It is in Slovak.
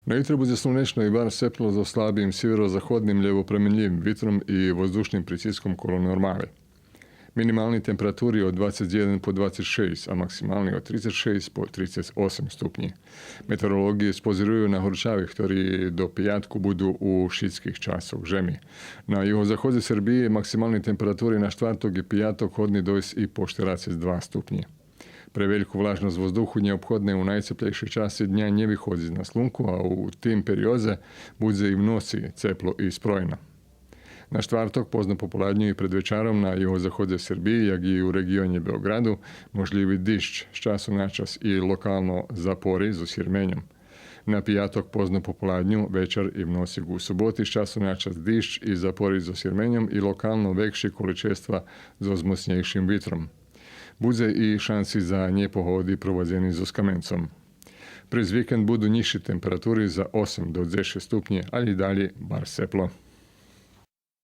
Na jutro bude slunечно i bar seplo za slabijim sjeverozahodnim ljevopremenljivim vitrom i vozdušnim pritiskom kolo normale. Minimalni temperaturi od 21 po 26, a maksimalni od 36 po 38 stupnji. Meteorologije spoziruju na horčavih, ktorý do pijatku budu u šitskih časov žemi. Na juhozahodu Srbije maksimalni temperaturi na štvrtok i pijatok hodni dojs i po 42 stupnji. Pre veliku vlažnost vozduhu neophodne u najceplejšej časi dnja ne vyhodzi na slunku, a u tim perioze bude i v noci ceplo i sprojeno. Na štvrtok pozno popoladnju i pred večarom na juhozahodu Srbije, jak i u regionje Beogradu, možljivi dišć s času na čas i lokalno zapori z osirmenjom. Na pijatok pozno popoladnju, večer i v noci u suboti s času na čas dišć i zapori z osirmenjom i lokalno vekši količestva z ozmocnjejšim vitrom. Bude i šansi za nepohodi provozeni z kamencom. Prez vikend budu nižši temperaturi za 8 do 10 stupnje, ali i dalje bar seplo.